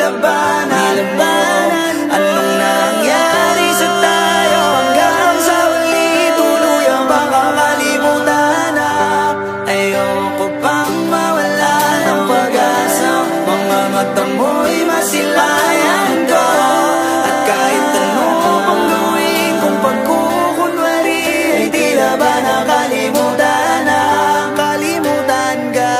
labanan. Anong nangyari sa tayo hanggang sa huli tuluyang baka kalimutan na. Ayoko pang mawala ng pag-asa, mga mata mo'y masilayan ko. At kahit ano pang gawin kung pagkukunwari ay tila ba nakalimutan na, kalimutan ka.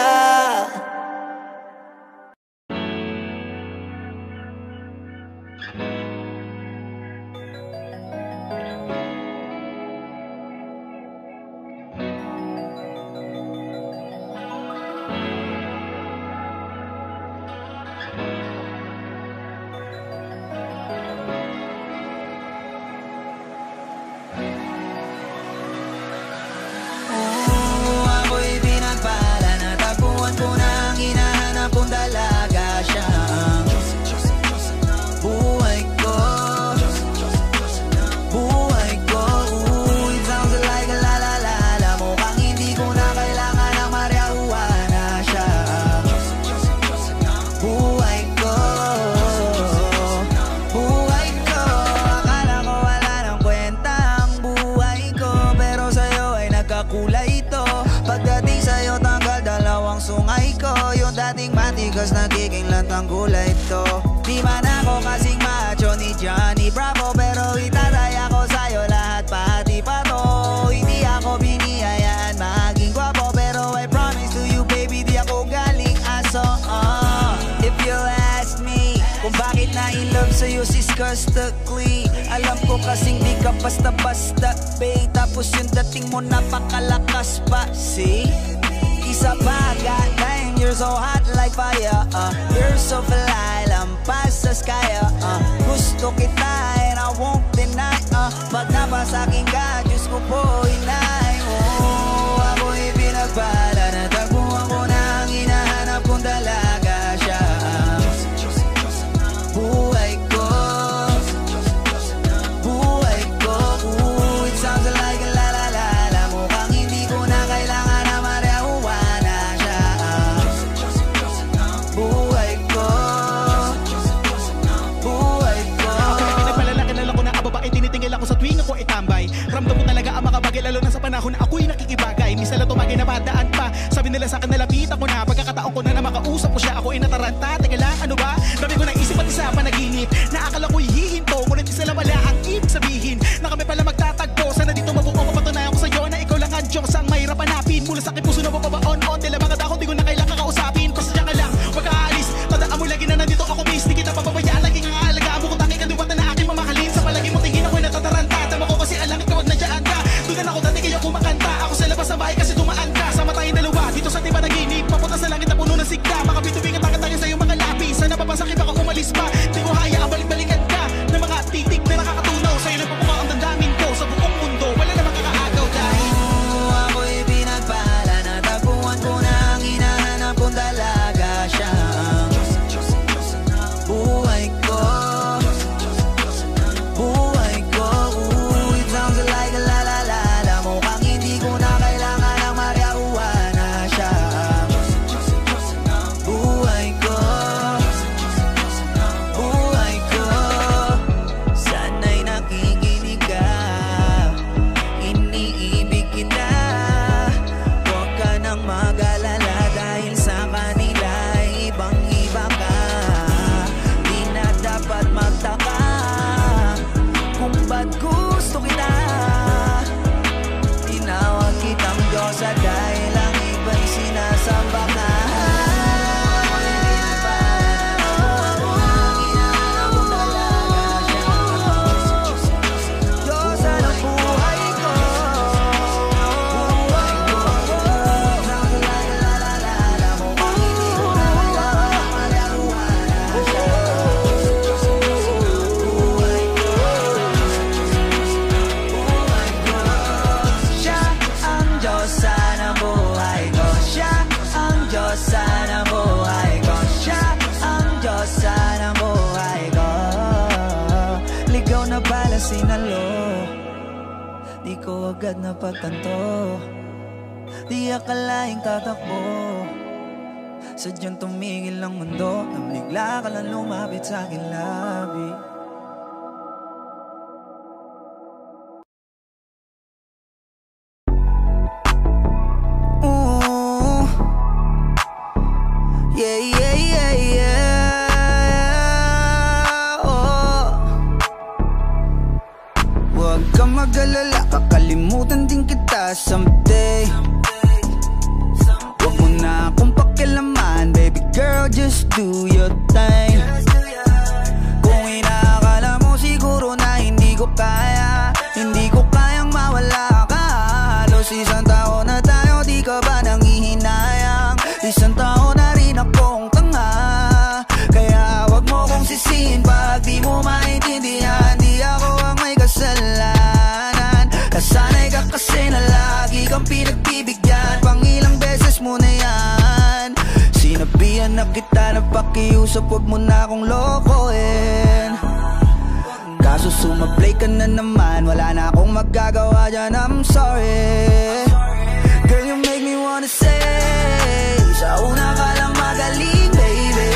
Ako'y pinagpala, natagpuan ko na ang hinahanap kong dalaga. Siya ang buhay ko, buhay ko. It sounds like a la-la-la-la. Mukhang hindi ko na kailangan ng marihuana. Siya ang buhay ko, buhay ko. Akala ko wala ng kwenta ang buhay ko, pero sa'yo ay nagkakulay ito. Pagdating sa'yo tanggal dalawang sungay ko. Yung dating matigas nagiging lantang kulay ito. Di man ako kasing macho ni Johnny Bravo, pero itataya ko sa'yo lahat pati pa to. Hindi ako biniyayaan maging gwapo, pero I promise to you baby di ako galing aso. If you ask me kung bakit na in love sa'yo sis Custically, alam ko kasing di ka basta-basta babe. Tapos yung dating mo napakalakas pa, see? Isa pa goddamn, you're so hot like fire, you're so fly, lampas sa sky, gusto kita and I won't deny, pag napasakin ka, Diyos ko po inay. Ako'y pinagpala, natagpuan ko na ang hinahanap kong dalaga. Siya ang buhay ko, buhay ko. It sounds like a la-la-la-la. Mukhang hindi ko na kailangan na marihuana. Siya ang buhay ko, buhay ko. Ako'y pinagpalala, kinala ko na ang babae, tinitingil ako sa tuwing ako itambay. Ramdam ko talaga ang mga bagay, lalo na sa panahon na ako'y nakikibagay. Minsan lang tumagay na padaan pa, sabi nila sa akin nalapitan ko na. Pagkakataon ko na makausap ko siya, ako ay nataranta. Teka lang, ano ba? Dami ko na isip at isa panaginip na akala ko'y hihinto, ngunit isa lang wala ang ibig sabihin na kami pala magtatagpo. Sana dito mabuo ko, patunayan ko sa'yo na ikaw lang ang Diyos ang mahirap hanapin. Mula sa aking puso na mapabaon-on, tila mga dahon di ko na kailangan kakausapin. Pasensya ka lang, wag ka aalis, tandaan mo lagi na nandito ako miss. Di kita papabayaan, laging ang aalagaan mo kung tanging kaliwatan na aking mamahalin. Sa palagi mo tingin ako'y natataranta, tama ko kasi alam ikaw at nandiyan ka. Doon na ako dati kaya kumakanta, ako sa labas ng bahay kasi dumaan ka. Sama tayong dalawa, dito sa tiba naginip, papunta sa langit na puno ng sigla. Makabitubing at takatangin sa'yo mga lapis, sana papasakit baka umalis pa. Di ko hayaan balik-balikan ka ng mga titik na nakakatunaw. Sa'yo nagpapuka ang damdamin ko sa buong mundo, wala namang kakaagaw dahil ako'y pinagpala, natagpuan ko na ang hinahanap kong dalaga. Siya ang buhay ko, buhay ko. It sounds like a la-la-la-la. Mukhang hindi ko na kailangan ng marihuana. Siya ang buhay ko, buhay ko. Sana'y nakikinig ka, iniibig kita. Huwag ka nang mag-alala dahil sa kanila ay ibang-iba ka. Di na dapat magtaka kung ba't gusto kita. Tinawag kitang Diyosa dahil ang iba'y sinasamba ka. Diyosa ng buhay ko, buhay ko. Sounds like a la-la-la-la. Mukhang hindi ko na kailangan ng marihuana. Siya ang Diyosa ng buhay ko, siya ang Diyosa ng buhay ko, siya ang Diyosa ng buhay ko. Ligaw na bala sinalo, di ko agad napagtanto. Di akalaing tatakbo Sadyang tumigil ang mundo nang bigla ka lang lumapit sa'kin, labi. Yeah, yeah, yeah, yeah. Oh. Huwag kang mag-alala, kakalimutan din kita someday. Huwag mo na akong pakialaman, baby girl, just do your thing. Kung inaakala mo siguro na hindi ko kaya, hindi ko kayang mawala ka. Halos isang taon na tayo, di ka ba nangihinayang? Isang taon na rin akong tanga, kaya wag mo kong sisihin pag di mo maintindihan. Di ako ang may kasalanan, nasanay ka kasi na lagi kang pinagbibigyan. Pangilang beses mo na yan, sinabihan na kita na pakiusap, wag mo na akong lokohin. Kaso sumablay ka na naman, wala na akong magagawa dyan, I'm sorry. Girl, you make me wanna say, sa una ka lang magaling, baby.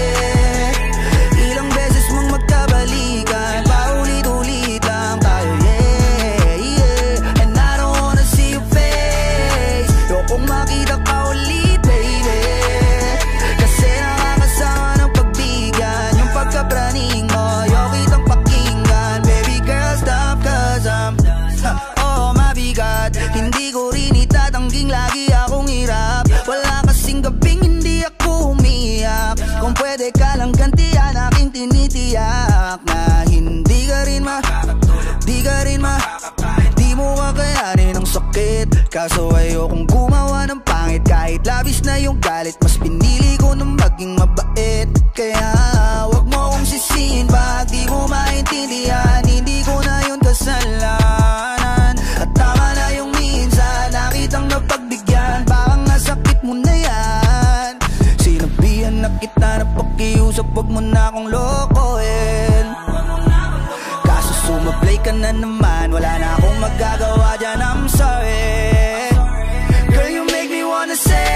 Ilang beses mong magkabalikan, paulit-ulit lang tayo, yeah, yeah. And I don't wanna see your face, ayokong makita ka ulit, baby. Kasi nakakasama ng pagbigyan, yung pagkapraning mo, ayaw kitang pakinggan. Baby girl, stop, cause oh, mabigat. Hindi ko rin itatangging lagi akong hirap. Wala kasing gabing hindi ako umiyak. Kung pwede ka lang gantihan, aking tinitiyak na hindi ka rin di mo kakayanin ang sakit. Kaso ayokong gumawa ng pangit, kahit labis na yung galit, mas pinili ko na maging mabait. Kaya wag mo kong sisihin pag di mo maintindihan, hindi ko na yun kasalanan. At tama na yung minsan nakitang napagbigyan, parang nasakit mo na yan. Sinabihan na kita na pakiusap, wag mo na akong lokohin. Kaso sumablay ka na naman, wala na akong magagawa dyan, I'm sorry. Girl, you make me wanna say,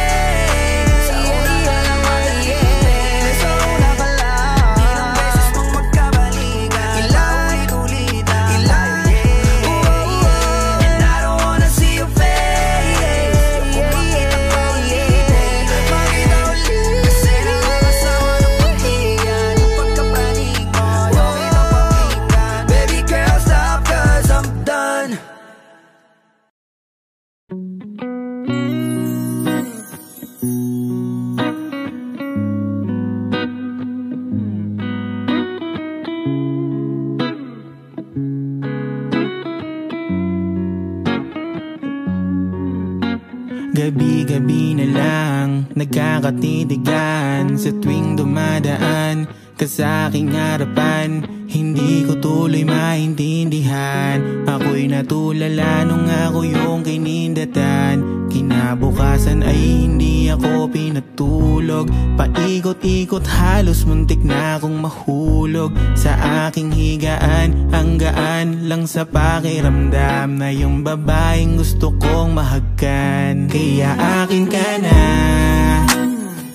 gabi-gabi na lang nagkakatitigan sa tuwing dumadaan ka sa aking harapan. Hindi ko tuloy maintindihan, ako'y natulala nung ako yung kinindatan. Kinabukasan ay hindi ako pinatulog, paikot-ikot halos muntik na akong mahulog sa aking higaan. Ang gaan lang sa pakiramdam na yung babaeng gusto kong mahagkan. Kaya akin ka na,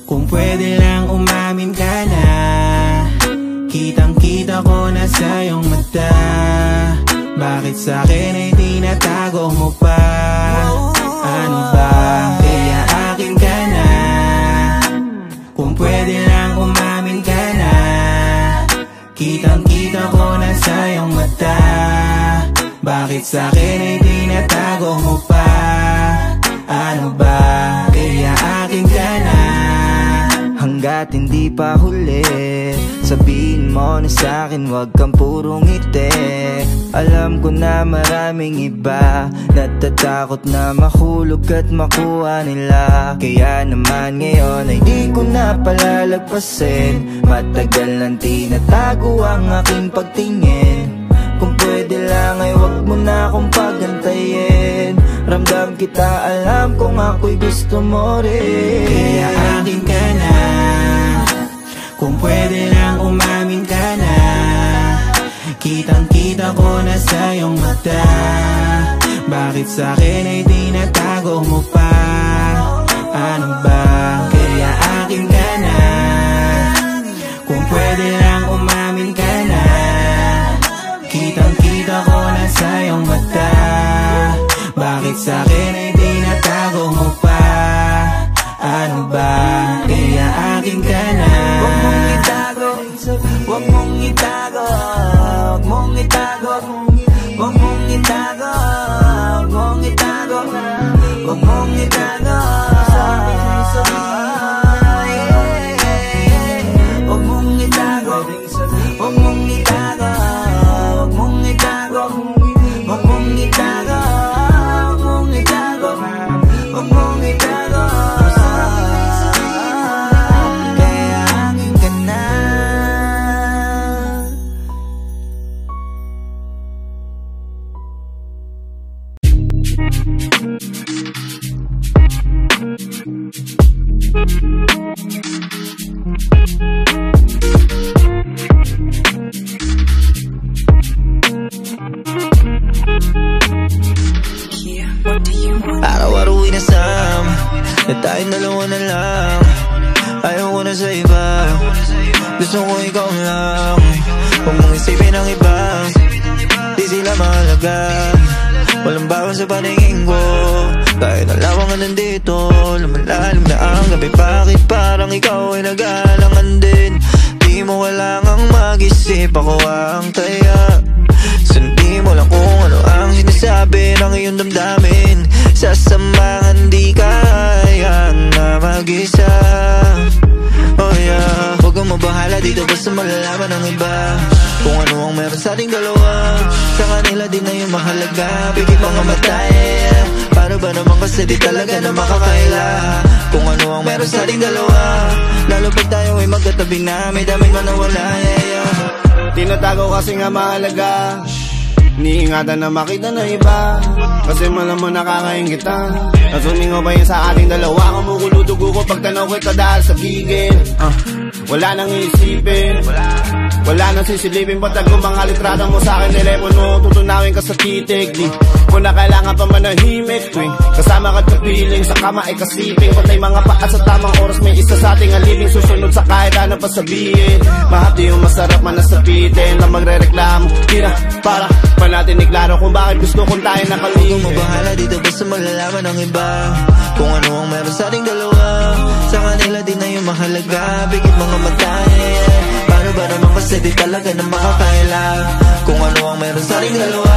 kung pwede lang umamin ka na. Kitang-kita ko na sa iyong mata, bakit sa'kin ay tinatago mo pa? Ano ba? Kaya akin ka na, kung pwede lang umamin ka na. Kitang-kita ko na sa iyong mata, bakit sa'kin ay tinatago mo pa? Ano ba? Kaya akin ka na. Hanggat hindi pa huli, sabihin mo na sa'kin, wag kang puro ngiti. Alam ko na maraming iba natatakot na mahulog at makuha nila. Kaya naman ngayon ay di ko na palalagpasin, matagal nang tinatago ang aking pagtingin. Kung pwede lang ay wag mo na akong pagantayin. Ramdam kita, alam kong ako'y gusto mo rin. Kaya akin ka na, kung pwede lang umamin ka na. Kitang-kita ko na sa iyong mata, bakit sa'kin ay tinatago mo pa? Ano ba? Kaya akin ka na, na tayong dalawa na lang. Ayaw ko na sa iba, gusto ko ikaw lang. Huwag mong isipin ang iba, di sila mahalaga. Walang bawas sa paningin ko, kahit alawang ka nandito. Lumalalim na ang gabi, bakit parang ikaw ay nag-aalangan din? Di mo kailangang mag-isip, ako ang taya. Sundin mo lang kung ano ang sinasabi ng iyong damdamin. Sasamahan di kaya na mag-isa. Oh yeah, huwag kang mabahala dito, basta malalaman ng iba kung ano ang meron sa ating dalawa. Sa kanila din na yung mahalaga, bigit mga matay. Paano ba naman kasi di talaga na makakaila kung ano ang meron sa ating dalawa. Lalo pag tayo ay magkatabi na, may daming manawala. Tinatago kasi nga mahalaga, iniingatan na makita na iba, kasi malam mo nakakaingitan. Nasumingaw ba yun sa ating dalawa? Kumukulo dugo ko pag tanaw kita dahil sa gigil. Wala nang iisipin, wala nang sisilipin. Patag kung mga litrada mo sa akin telepono, tutunawin ka sa titig. Di mo na kailangan pa manahimik, tuwing kasama ka sa feeling, sa kama ay kasiping. Patay mga paa sa tamang oras, may isa sa ating alibing. Susunod sa kahit ano pa sabihin, mahati yung masarap man nasapitin. Na magre-reklamo, di na para pa natin iklaro kung bakit gusto kong tayo nakalingin. Huwag kang mabahala dito, basta malalaman ng iba kung ano ang meron sa ating dalawa. Sa kanila din na yung mahalaga, bigit mga matay. Paano ba naman kasi di talaga na makakaila kung ano ang meron sa ating dalawa.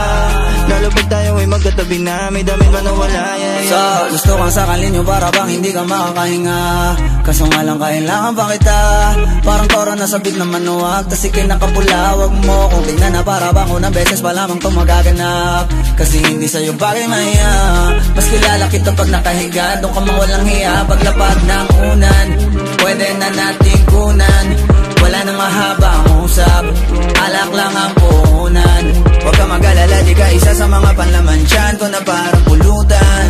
Lalo pag tayo ay magkatabi na, may dami man nawala. So, gusto kang sakalin nyo para bang hindi ka makakahinga. Kaso nga lang kailangan pa kita, parang toro na sabit na manuwag. Tas ikay nakapula, wag mo kung tingnan na para bang unang beses pa lamang ito magaganap. Kasi hindi sa'yo bagay mahiya, mas kilala kita pag nakahiga. Doon ka mang walang hiya, paglapag ng unan, pwede na nating kunan. Wala nang mahaba ang usap, alak lang ang puhunan. Huwag ka mag-alala, di ka isa sa mga panlaman tiyan ko na parang pulutan.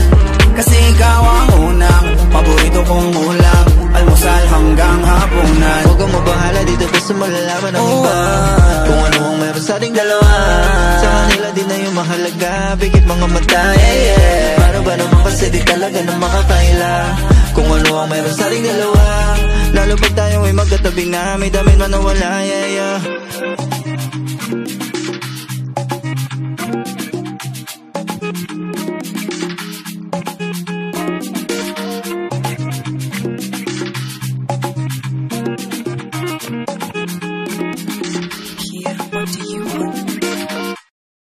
Kasi ikaw ang unang paborito kong ulam, almusal hanggang hapunan. Huwag kang mabahala dito, basta malalaman ng iba kung ano ang meron sa ating dalawa. Sa kanila din na yung mahalaga, bigit mga matay. Paano ba naman kasi di talaga na makakaila kung ano ang meron sa ating dalawa. Lalo pag tayo ay magkatabi na, may dami man nawala.